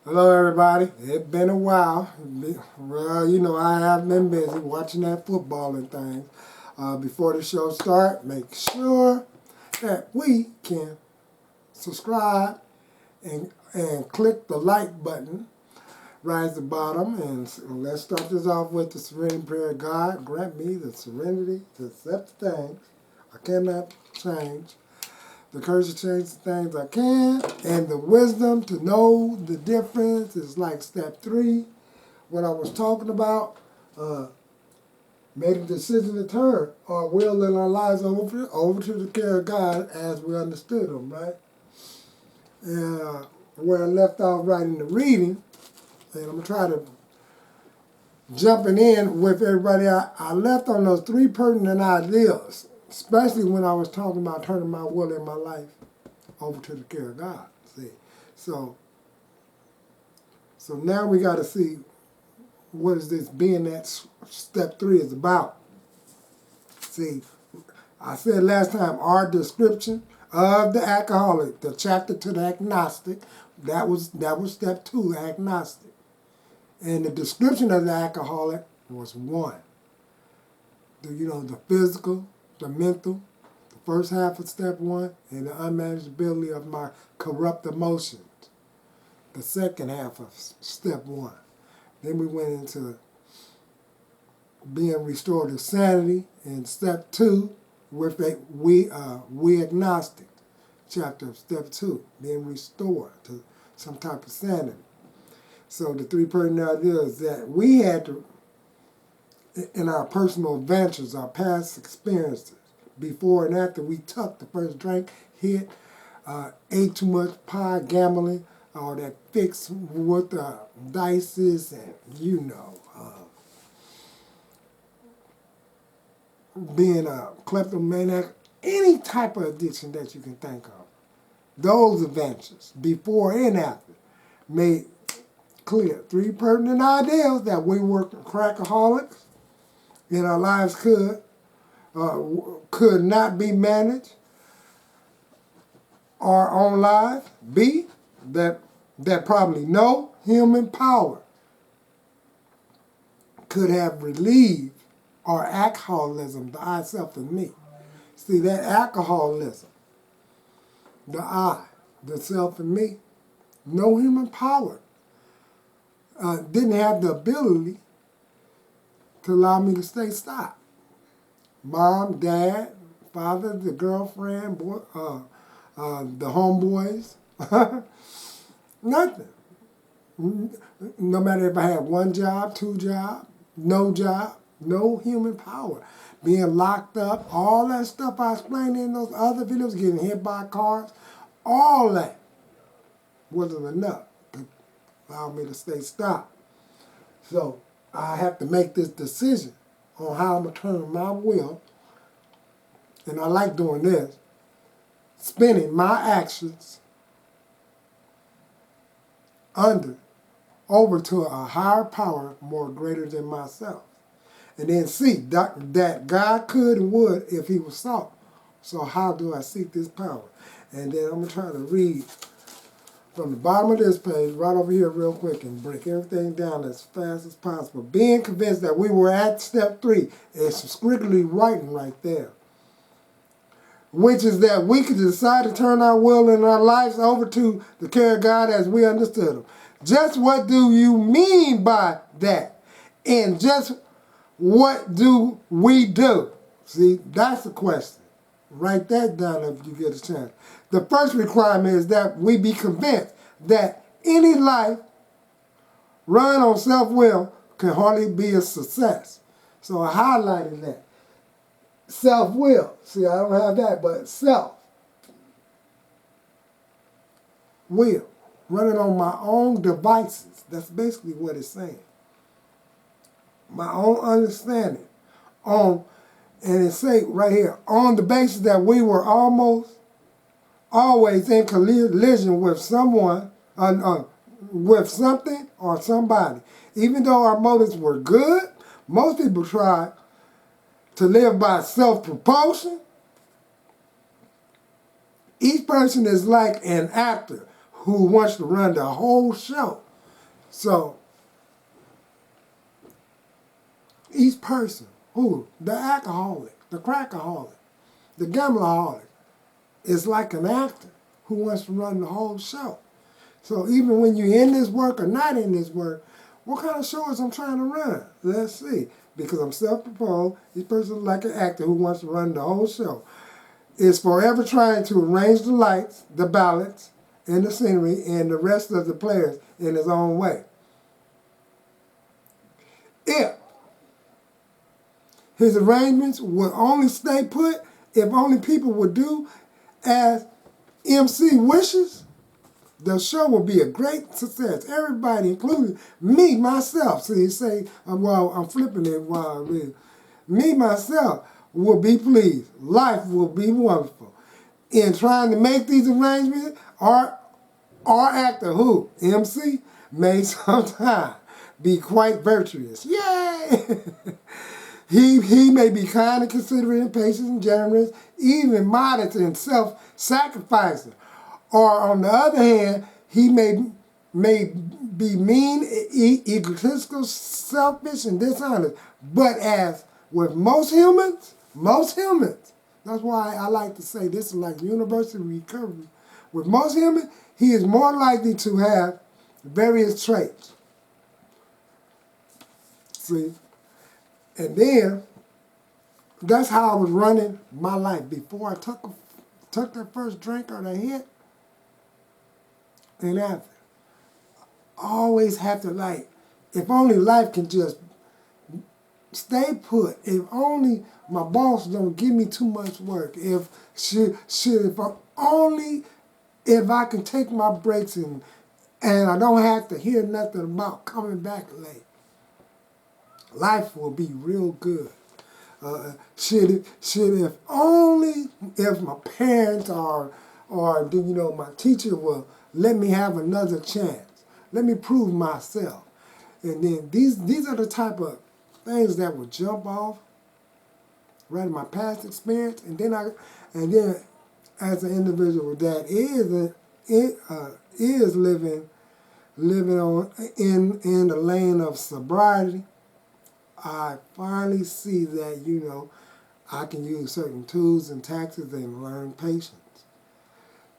Hello, everybody. It's been a while. Well, I have been busy watching that football and things. Before the show starts, make sure that we can subscribe and click the like button right at the bottom. And let's start this off with the serenity prayer. God, grant me the serenity to accept the things I cannot change, the courage to change the things I can, and the wisdom to know the difference is like step 3. What I was talking about, made a decision to turn our will and our lives over to the care of God as we understood them, right? And where I left off right in the reading, and I'm going to try to jumping in with everybody, I left on those 3 pertinent ideas, especially when I was talking about turning my will and my life over to the care of God. See, so now we got to see what is this being that step 3 is about. See, I said last time our description of the alcoholic, the chapter to the agnostic, that was step 2, agnostic, and the description of the alcoholic was 1. The physical, the mental, the first half of step 1, and the unmanageability of my corrupt emotions, the second half of step 1. Then we went into being restored to sanity in step 2 with we agnostic, chapter of step 2, being restored to some type of sanity. So the 3 pertinent ideas that we had to, in our personal adventures, our past experiences, before and after we took the first drink, hit, ate too much pie, gambling, or that fix with dices, and being a kleptomaniac, any type of addiction that you can think of. Those adventures, before and after, made clear 3 pertinent ideas that we were crackaholics, and our lives could not be managed, our own lives. B, that probably no human power could have relieved our alcoholism, the I, self, and me. See, that alcoholism, the I, the self, and me, no human power didn't have the ability to allow me to stay stopped. Mom, dad, father, the girlfriend, boy, the homeboys, nothing. No matter if I had 1 job, 2 jobs, no human power. Being locked up, all that stuff I explained in those other videos, getting hit by cars, all that wasn't enough to allow me to stay stopped. So I have to make this decision on how I'm going to turn my will, and I like doing this, spinning my actions over to a higher power more greater than myself. And then see that God could and would if he was sought. So how do I seek this power? And then I'm going to try to read from the bottom of this page, right over here real quick, and break everything down as fast as possible. Being convinced that we were at step 3 is squiggly writing right there, which is that we could decide to turn our will and our lives over to the care of God as we understood them. Just what do you mean by that? And just what do we do? See, that's the question. Write that down if you get a chance. The first requirement is that we be convinced that any life run on self-will can hardly be a success. So I highlighted that. Self-will. See, I don't have that, but self-will. Running on my own devices. That's basically what it's saying. My own understanding. And it say right here, on the basis that we were almost always in collision with someone, with something or somebody. Even though our motives were good, most people try to live by self-propulsion. Each person is like an actor who wants to run the whole show. So each person, the alcoholic, the crackaholic, the gambleraholic, is like an actor who wants to run the whole show. So even when you're in this work or not in this work, what kind of show is I'm trying to run? Let's see. Because I'm self-proposed, each person is like an actor who wants to run the whole show. Is forever trying to arrange the lights, the balance, and the scenery, and the rest of the players in his own way. If his arrangements would only stay put, if only people would do as MC wishes, the show will be a great success. Everybody, including me, myself. See, you say, well, I'm flipping it while I read. Me, myself, will be pleased. Life will be wonderful. In trying to make these arrangements, our actor, who, MC, may sometimes be quite virtuous. Yay! He may be kind and considerate and patient and generous, even modest and self-sacrificing. Or on the other hand, he may be mean, egotistical, selfish, and dishonest. But as with most humans, that's why I like to say this is like universal recovery. With most humans, he is more likely to have various traits. See? And then, that's how I was running my life. Before I took that first drink or the hit, and after. I always have to, like, if only life can just stay put. If only my boss don't give me too much work. If I can take my breaks and I don't have to hear nothing about coming back late. Life will be real good. If my parents or my teacher will let me have another chance. Let me prove myself. And then these are the type of things that will jump off right in my past experience, and then as an individual that is living on in the lane of sobriety, I finally see that I can use certain tools and tactics and learn patience.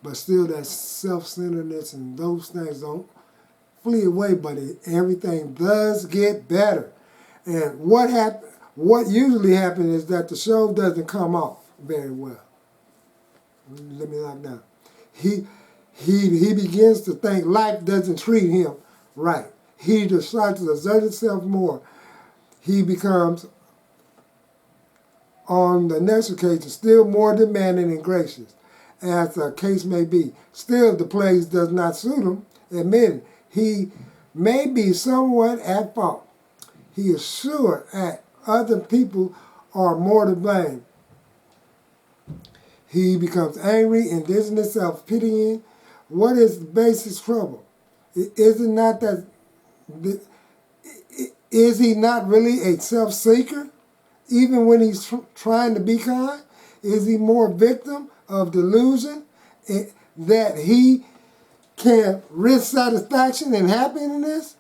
But still, that self-centeredness and those things don't flee away, but everything does get better. And what usually happens is that the show doesn't come off very well. Let me knock down. He begins to think life doesn't treat him right. He decides to exert himself more. He becomes, on the next occasion, still more demanding and gracious, as the case may be. Still, the place does not suit him. Admitting he may be somewhat at fault. He is sure that other people are more to blame. He becomes angry and distant, self-pitying. What is the basic trouble? Is it not that? Is he not really a self-seeker? Even when he's trying to be kind? Is he more victim of delusion that he can risk satisfaction and happiness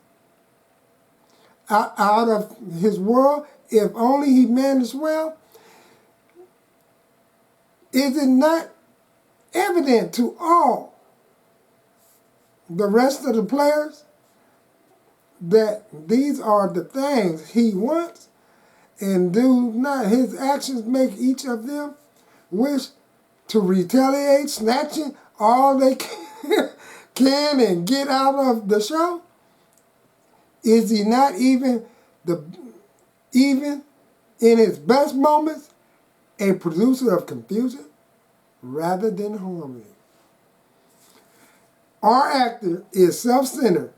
out of his world if only he managed well? Is it not evident to all the rest of the players that these are the things he wants, and do not his actions make each of them wish to retaliate, snatching all they can and get out of the show? Is he not even in his best moments a producer of confusion rather than harmony? Our actor is self-centered,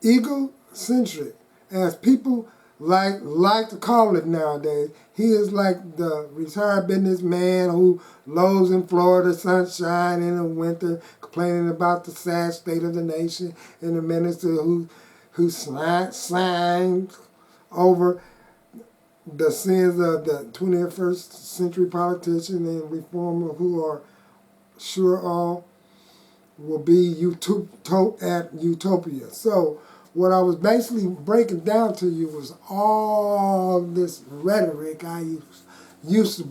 egocentric, as people like to call it nowadays. He is like the retired businessman who loads in Florida sunshine in the winter, complaining about the sad state of the nation, and the minister who signs over the sins of the 21st century politicians and reformers who are sure all will be at utopia. So what I was basically breaking down to you was all this rhetoric I used to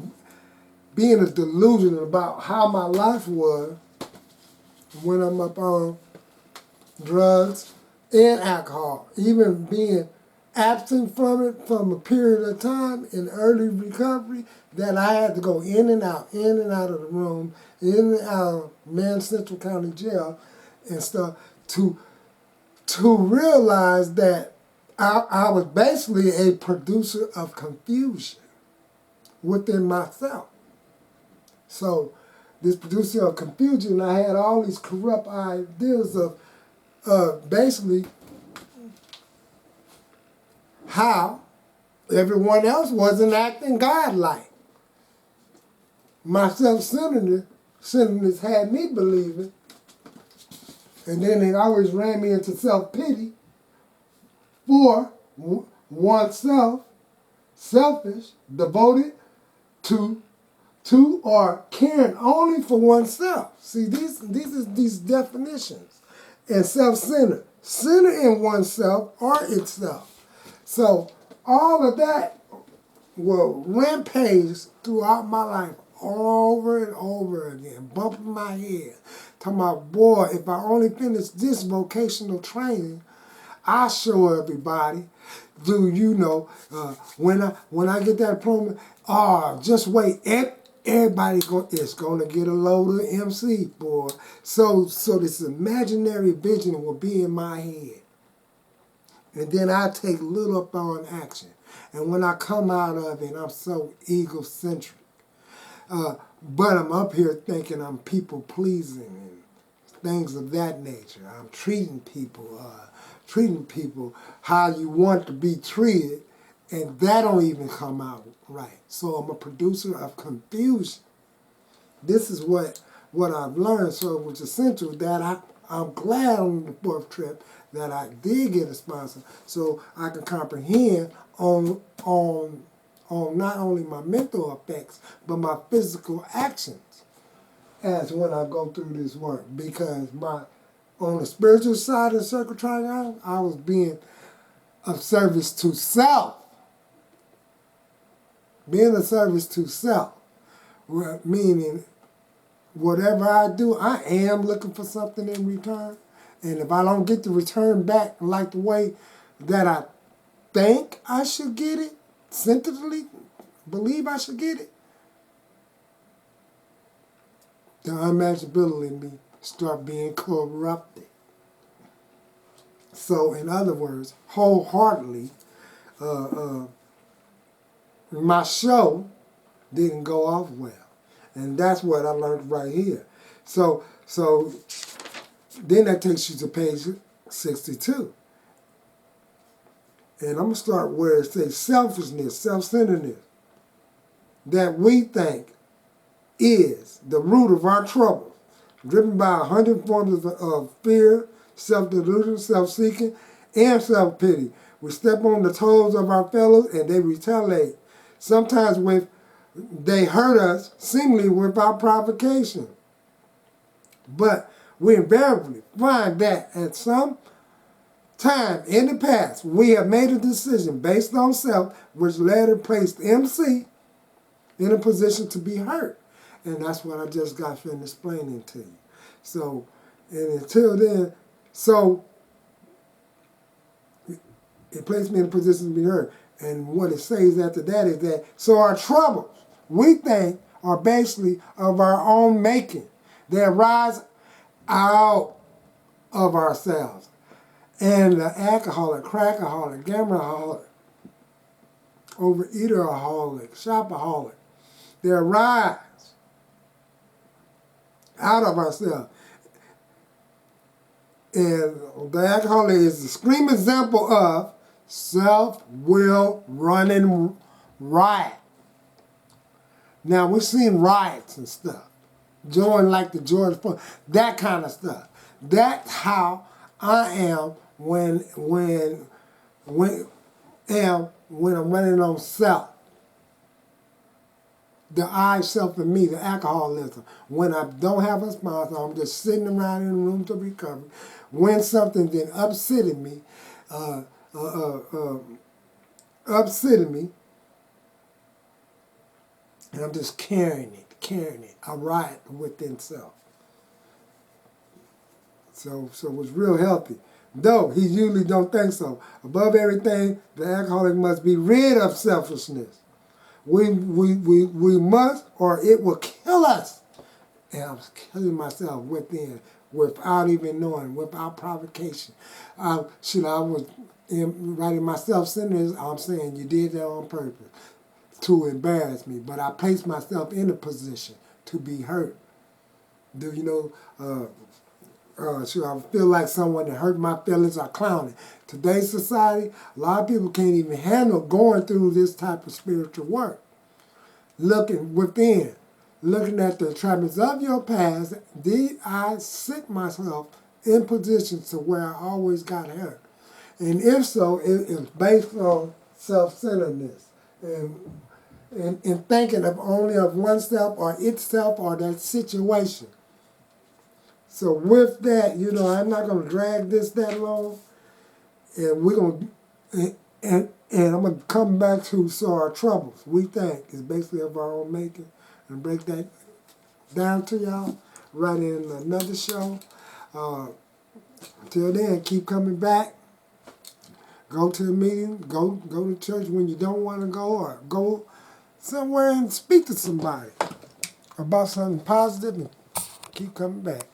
be in a delusion about how my life was when I'm up on drugs and alcohol, even being absent from it from a period of time in early recovery, that I had to go in and out of the room, in and out of Man Central County Jail and stuff to realize that I was basically a producer of confusion within myself. So this producer of confusion, I had all these corrupt ideas of basically how everyone else wasn't acting godlike. My self-centeredness had me believing, and then it always ran me into self-pity for oneself, selfish, devoted to or caring only for oneself. See, these definitions. And self-centered, centered in oneself or itself. So all of that will rampage throughout my life over and over again, bumping my head. Talking about, boy, if I only finish this vocational training, I'll show everybody. Do you know, when I get that diploma, just wait, everybody is going to get a load of MC, boy. So this imaginary vision will be in my head. And then I take little upon action. And when I come out of it, I'm so egocentric. But I'm up here thinking I'm people-pleasing and things of that nature. I'm treating people how you want to be treated, and that don't even come out right. So I'm a producer of confusion. This is what I've learned. So it was essential that I'm glad on the fourth trip that I did get a sponsor, so I can comprehend on not only my mental effects, but my physical actions as when I go through this work. Because on the spiritual side of Circle Triangle, I was being of service to self. Being of service to self, meaning whatever I do, I am looking for something in return. And if I don't get the return back like the way that I think I should get it, centeredly believe I should get it, the unmanageability in me start being corrupted. So, in other words, wholeheartedly, my show didn't go off well. And that's what I learned right here. So then that takes you to page 62. And I'm going to start where it says selfishness, self-centeredness, that we think is the root of our trouble, driven by 100 forms of fear, self-delusion, self-seeking, and self-pity. We step on the toes of our fellows and they retaliate. Sometimes they hurt us seemingly without provocation. But we invariably find that at some time in the past, we have made a decision based on self, which later placed MC in a position to be hurt. And that's what I just got finished explaining to you. So, and until then, so it placed me in a position to be hurt. And what it says after that is that, so our troubles, we think, are basically of our own making. They arise out of ourselves. And the alcoholic, crackaholic, gambleraholic, overeateraholic, shopaholic, they arise out of ourselves. And the alcoholic is the extreme example of self-will running riot. Now, we're seeing riots and stuff. Join like the George Floyd, that kind of stuff. That's how I am when I'm running on self. the I, self, and me, the alcoholism. When I don't have a sponsor, I'm just sitting around in the room to recover. When something then upsetting me, upsetting me, and I'm just carrying it, a riot within self. So it was real healthy. Though he usually don't think so. Above everything, the alcoholic must be rid of selfishness. We must, or it will kill us. And I was killing myself within, without even knowing, without provocation. I was writing my self-centeredness, I'm saying you did that on purpose to embarrass me. But I placed myself in a position to be hurt. Do you know, I feel like someone that hurt my feelings are clowning. Today's society, a lot of people can't even handle going through this type of spiritual work. Looking within, looking at the trappings of your past, did I sit myself in positions to where I always got hurt? And if so, it is based on self-centeredness and thinking of only of oneself or itself or that situation. So with that, I'm not going to drag this that long, and we're going to, and I'm going to come back to our troubles, we think, is basically of our own making, and break that down to y'all right in another show. Until then, keep coming back. Go to the meeting, go to church when you don't want to go, or go somewhere and speak to somebody about something positive, and keep coming back.